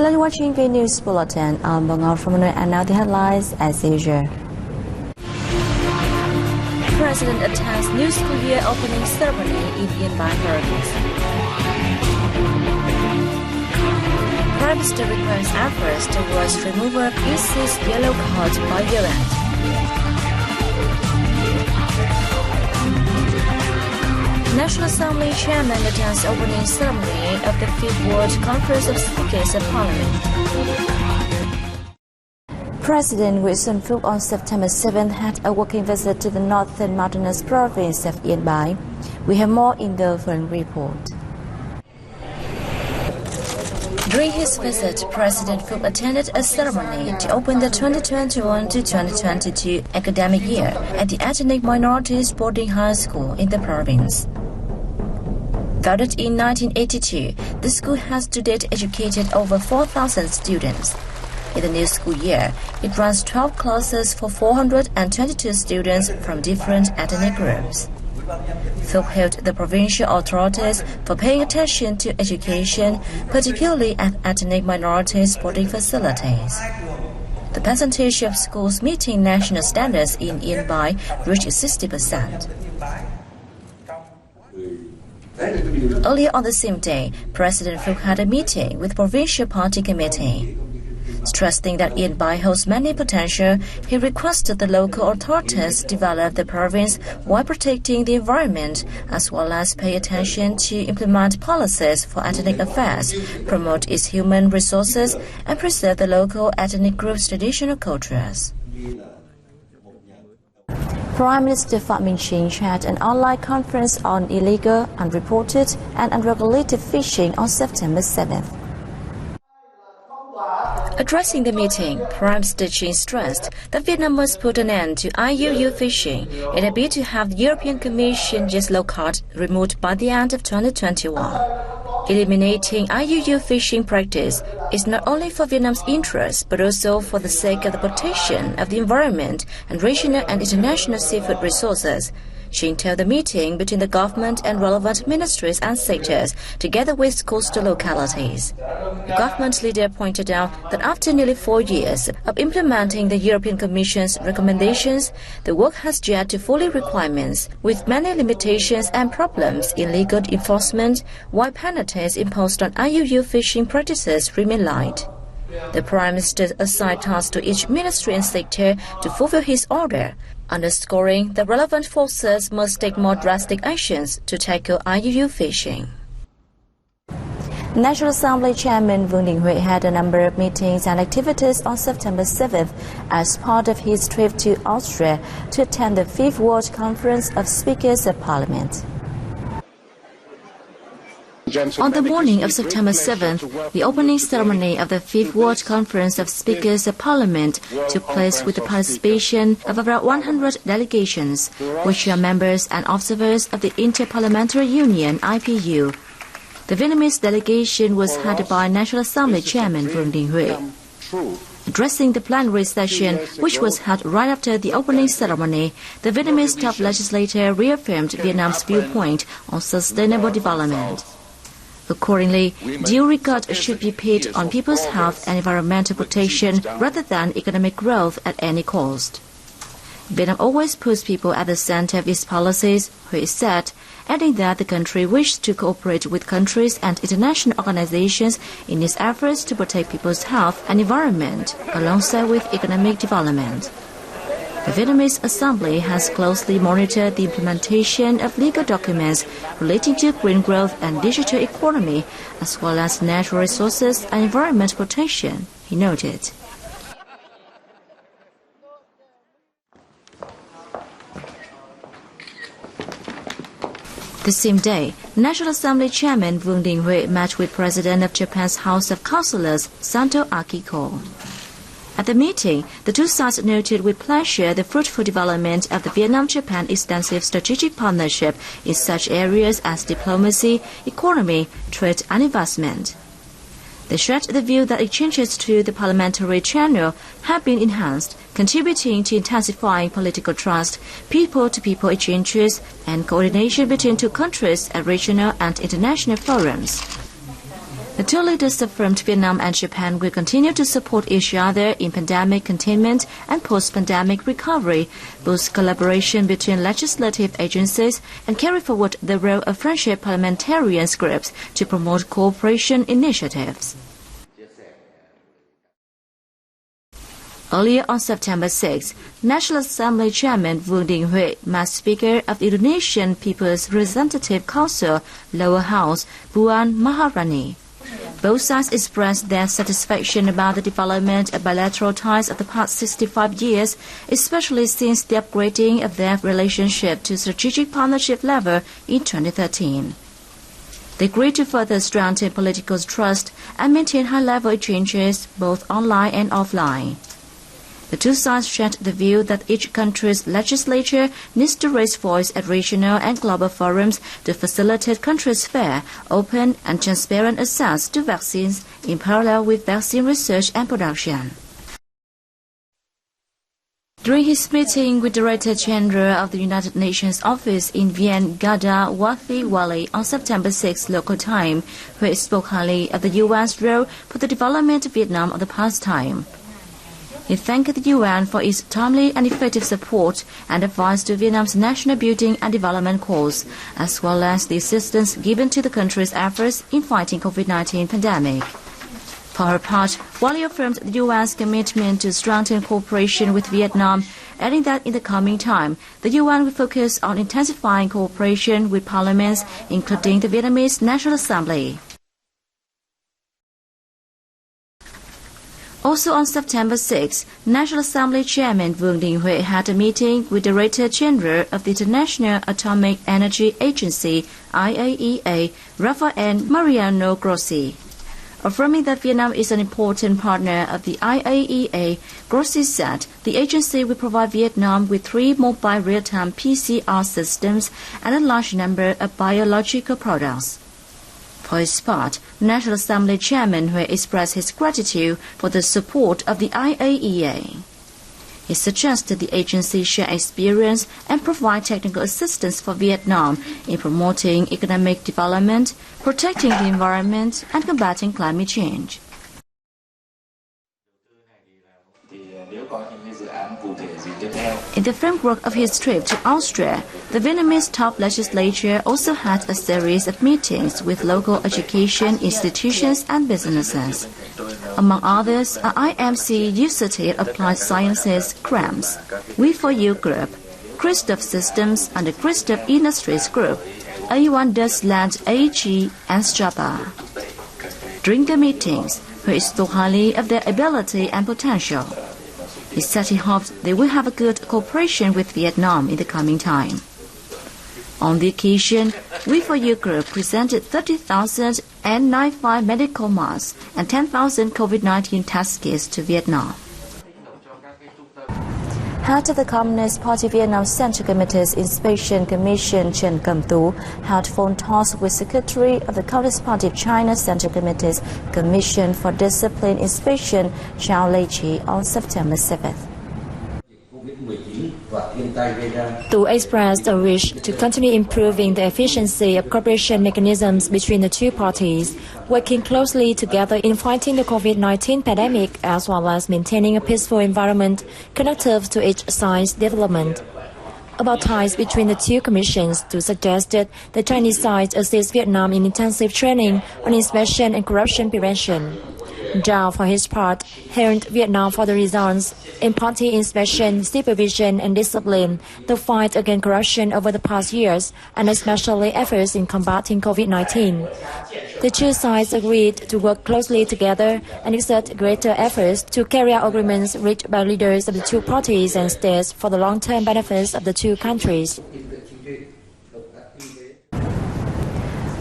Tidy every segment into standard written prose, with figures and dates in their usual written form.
Finally watching VN News Bulletin. I'm Bangor from and now the headlines as usual. President attends new school year opening ceremony in Yanbai province. Prime Minister requires efforts towards removal of EC's yellow card by year-end. National Assembly Chairman attends opening ceremony of the 5th World Conference of Speakers of Parliament. President Wilson Phúc on September 7th had a working visit to the northern mountainous province of Yanbai. We have more in the following report. During his visit, President Phúc attended a ceremony to open the 2021 to 2022 academic year at the ethnic minorities boarding high school in the province. Founded in 1982, the school has to date educated over 4,000 students. In the new school year, it runs 12 classes for 422 students from different ethnic groups. Phúc hailed the provincial authorities for paying attention to education, particularly at ethnic minorities boarding facilities. The percentage of schools meeting national standards in Yanbai reached 60%. Earlier on the same day, President Phúc had a meeting with Provincial Party Committee. Stressing that Yanbai holds many potential, he requested the local authorities develop the province while protecting the environment, as well as pay attention to implement policies for ethnic affairs, promote its human resources, and preserve the local ethnic groups' traditional cultures. Prime Minister Phạm Minh Chính had an online conference on illegal, unreported, and unregulated fishing on September 7th. Addressing the meeting, Prime Minister Chính stressed that Vietnam must put an end to IUU fishing in a bid to have the European Commission yellow card removed by the end of 2021. Eliminating IUU fishing practice is not only for Vietnam's interest, but also for the sake of the protection of the environment and regional and international seafood resources. Chính held the meeting between the government and relevant ministries and sectors, together with coastal localities. The government leader pointed out that after nearly 4 years of implementing the European Commission's recommendations, the work has yet to fully requirements, with many limitations and problems in legal enforcement, while penalties imposed on IUU fishing practices remain light. The Prime Minister assigned tasks to each ministry and sector to fulfill his order, underscoring that relevant forces must take more drastic actions to tackle IUU fishing. National Assembly Chairman Vương Đình Huệ had a number of meetings and activities on September 7th as part of his trip to Austria to attend the 5th World Conference of Speakers of Parliament. On the morning of September 7th, the opening ceremony of the 5th World Conference of Speakers of Parliament took place with the participation of around 100 delegations, which are members and observers of the Inter-Parliamentary Union (IPU). The Vietnamese delegation was headed by National Assembly Chairman Vương Đình Huệ. Addressing the plenary session, which was held right after the opening ceremony, the Vietnamese top legislator reaffirmed Vietnam's viewpoint on sustainable development. Accordingly, due regard should be paid on people's health and environmental protection rather than economic growth at any cost. Vietnam always puts people at the center of its policies, Huệ said, adding that the country wishes to cooperate with countries and international organizations in its efforts to protect people's health and environment alongside with economic development. The Vietnamese Assembly has closely monitored the implementation of legal documents relating to green growth and digital economy, as well as natural resources and environment protection, he noted. The same day, National Assembly Chairman Vương Đình Huệ met with President of Japan's House of Councillors, Santo Akiko. At the meeting, the two sides noted with pleasure the fruitful development of the Vietnam-Japan extensive strategic partnership in such areas as diplomacy, economy, trade and investment. They shared the view that exchanges through the parliamentary channel have been enhanced, contributing to intensifying political trust, people-to-people exchanges, and coordination between two countries at regional and international forums. The two leaders affirmed Vietnam and Japan will continue to support each other in pandemic containment and post-pandemic recovery, boost collaboration between legislative agencies, and carry forward the role of friendship parliamentarians groups to promote cooperation initiatives. Earlier on September 6, National Assembly Chairman Vương Đình Huệ met Speaker of the Indonesian People's Representative Council, Lower House, Puan Maharani. Both sides expressed their satisfaction about the development of bilateral ties of the past 65 years, especially since the upgrading of their relationship to strategic partnership level in 2013. They agreed to further strengthen political trust and maintain high-level exchanges both online and offline. The two sides shared the view that each country's legislature needs to raise voice at regional and global forums to facilitate countries' fair, open and transparent access to vaccines in parallel with vaccine research and production. During his meeting with Director General of the United Nations Office in Vienna, Gada Wali on September 6 local time, where he spoke highly of the UN's role for the development of Vietnam of the past time. He thanked the UN for its timely and effective support and advice to Vietnam's national building and development cause, as well as the assistance given to the country's efforts in fighting COVID-19 pandemic. For her part, Wally affirmed the UN's commitment to strengthen cooperation with Vietnam, adding that in the coming time, the UN will focus on intensifying cooperation with parliaments, including the Vietnamese National Assembly. Also on September 6, National Assembly Chairman Vương Đình Huệ had a meeting with Director General of the International Atomic Energy Agency, IAEA, Rafael Mariano Grossi. Affirming that Vietnam is an important partner of the IAEA, Grossi said the agency will provide Vietnam with 3 mobile real-time PCR systems and a large number of biological products. For his part, National Assembly Chairman Huệ expressed his gratitude for the support of the IAEA. He suggested the agency share experience and provide technical assistance for Vietnam in promoting economic development, protecting the environment, and combating climate change. In the framework of his trip to Austria, the Vietnamese top legislature also had a series of meetings with local education institutions and businesses. Among others, are IMC University of Applied Sciences CRAMS, We4U Group, Christoph Systems and the Christoph Industries Group, A1 Deutschland AG and Straba. During the meetings, he spoke highly of their ability and potential. He said he hoped they will have a good cooperation with Vietnam in the coming time. On the occasion, We4U Group presented 30,000 N95 medical masks and 10,000 COVID-19 test kits to Vietnam. Head of the Communist Party Vietnam Central Committee's Inspection Commission Trần Cẩm Tú had phone talks with Secretary of the Communist Party of China Central Committee's Commission for Discipline Inspection Zhao Leiqi on September 7th. Tu expressed a wish to continue improving the efficiency of cooperation mechanisms between the two parties, working closely together in fighting the COVID-19 pandemic as well as maintaining a peaceful environment conducive to each side's development. About ties between the two commissions, Tu suggested the Chinese side assist Vietnam in intensive training on inspection and corruption prevention. Zhao, for his part, hailed Vietnam for the results in party inspection, supervision and discipline, the fight against corruption over the past years, and especially efforts in combating COVID-19. The two sides agreed to work closely together and exert greater efforts to carry out agreements reached by leaders of the two parties and states for the long-term benefits of the two countries.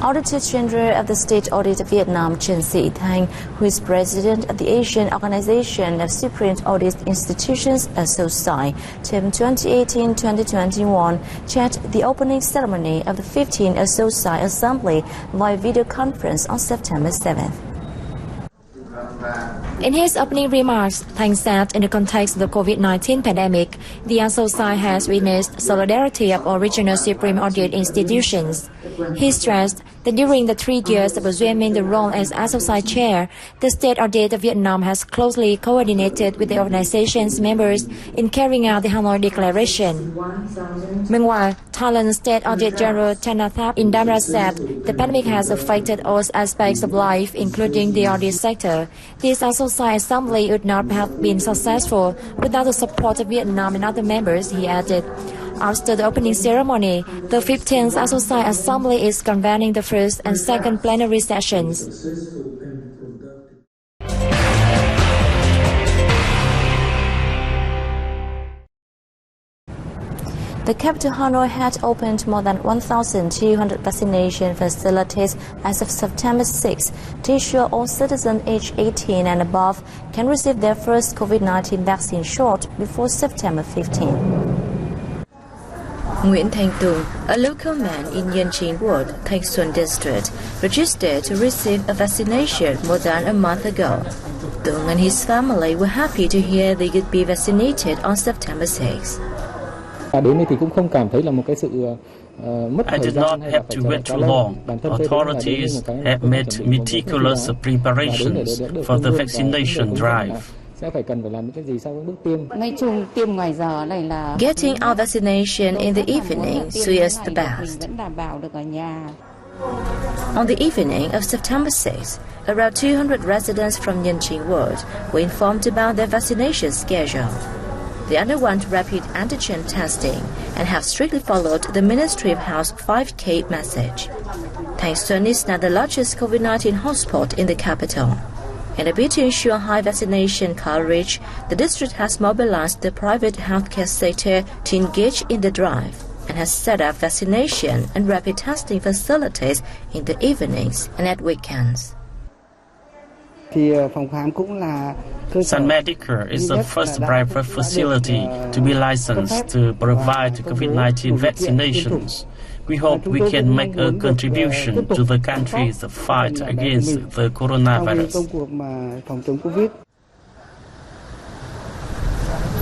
Auditor General of the State Audit of Vietnam, Trần Sĩ Thanh, who is President of the Asian Organization of Supreme Audit Institutions, ASSOCI, term 2018-2021, chaired the opening ceremony of the 15th ASSOCI Assembly via video conference on September 7th. In his opening remarks, Thanh said in the context of the COVID-19 pandemic, the association has witnessed solidarity of all regional supreme audit institutions. He stressed that during the 3 years of assuming the role as associate chair, the State Audit of Vietnam has closely coordinated with the organization's members in carrying out the Hanoi Declaration. Meanwhile, Thailand's State Audit General Thanathap Indamra said the pandemic has affected all aspects of life, including the audit sector. This associate assembly would not have been successful without the support of Vietnam and other members, he added. After the opening ceremony, the 15th Associate Assembly is convening the first and second plenary sessions. The capital Hanoi had opened more than 1,200 vaccination facilities as of September 6 to ensure all citizens aged 18 and above can receive their first COVID-19 vaccine shot before September 15. Nguyễn Thanh Tùng, a local man in Nhân Chinh Ward, Thanh Xuân District, registered to receive a vaccination more than a month ago. Tung and his family were happy to hear they could be vaccinated on September 6. Đến đây thì cũng không cảm thấy là một cái sự mất thời gian. I did not have to wait too long. Authorities have made meticulous preparations for the vaccination drive. Getting our vaccination in the evening suits the best. On the evening of September 6, around 200 residents from Nhân Chinh Ward were informed about their vaccination schedule. They underwent rapid antigen testing and have strictly followed the Ministry of Health's 5K message. Thanh Xuân is now the largest COVID-19 hotspot in the capital. In a bid to ensure high vaccination coverage, the district has mobilized the private healthcare sector to engage in the drive and has set up vaccination and rapid testing facilities in the evenings and at weekends. Sun Medical is the first private facility to be licensed to provide COVID-19 vaccinations. We hope we can make a contribution to the country's fight against the coronavirus.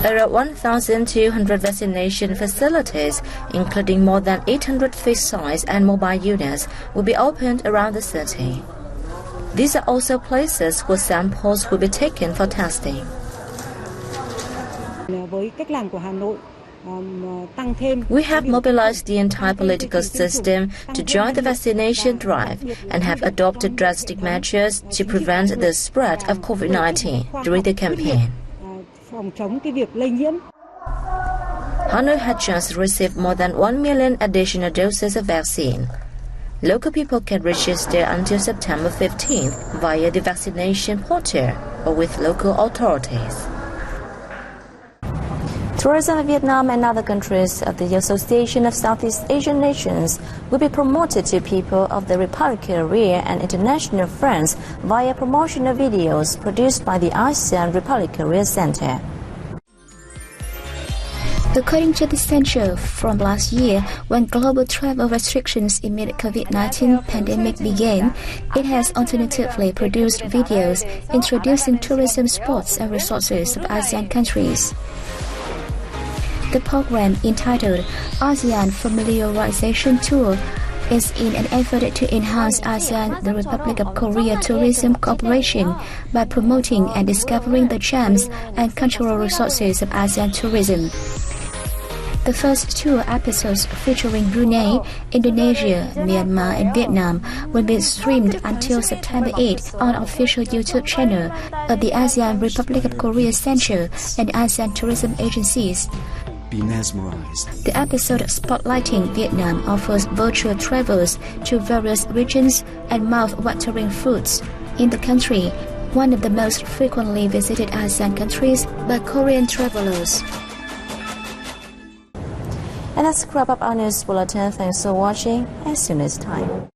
Around 1,200 vaccination facilities, including more than 800 fixed-size and mobile units, will be opened around the city. These are also places where samples will be taken for testing. We have mobilized the entire political system to join the vaccination drive and have adopted drastic measures to prevent the spread of COVID-19 during the campaign. Hanoi had just received more than 1 million additional doses of vaccine. Local people can register until September 15th via the vaccination portal or with local authorities. Tourism in Vietnam and other countries of the Association of Southeast Asian Nations will be promoted to people of the Republic of Korea and international friends via promotional videos produced by the ASEAN Republic Korea Center. According to the center, from last year, when global travel restrictions amid COVID-19 pandemic began, it has alternatively produced videos introducing tourism spots and resources of ASEAN countries. The program, entitled ASEAN Familiarization Tour, is in an effort to enhance ASEAN, the Republic of Korea tourism cooperation by promoting and discovering the charms and cultural resources of ASEAN tourism. The first 2 episodes featuring Brunei, Indonesia, Myanmar and Vietnam will be streamed until September 8 on official YouTube channel of the ASEAN Republic of Korea Center and ASEAN Tourism Agencies. Be mesmerized. The episode spotlighting Vietnam offers virtual travels to various regions and mouth-watering foods in the country, one of the most frequently visited ASEAN countries by Korean travelers. And that's wrap up our news bulletin. Thanks for watching, and see you next time.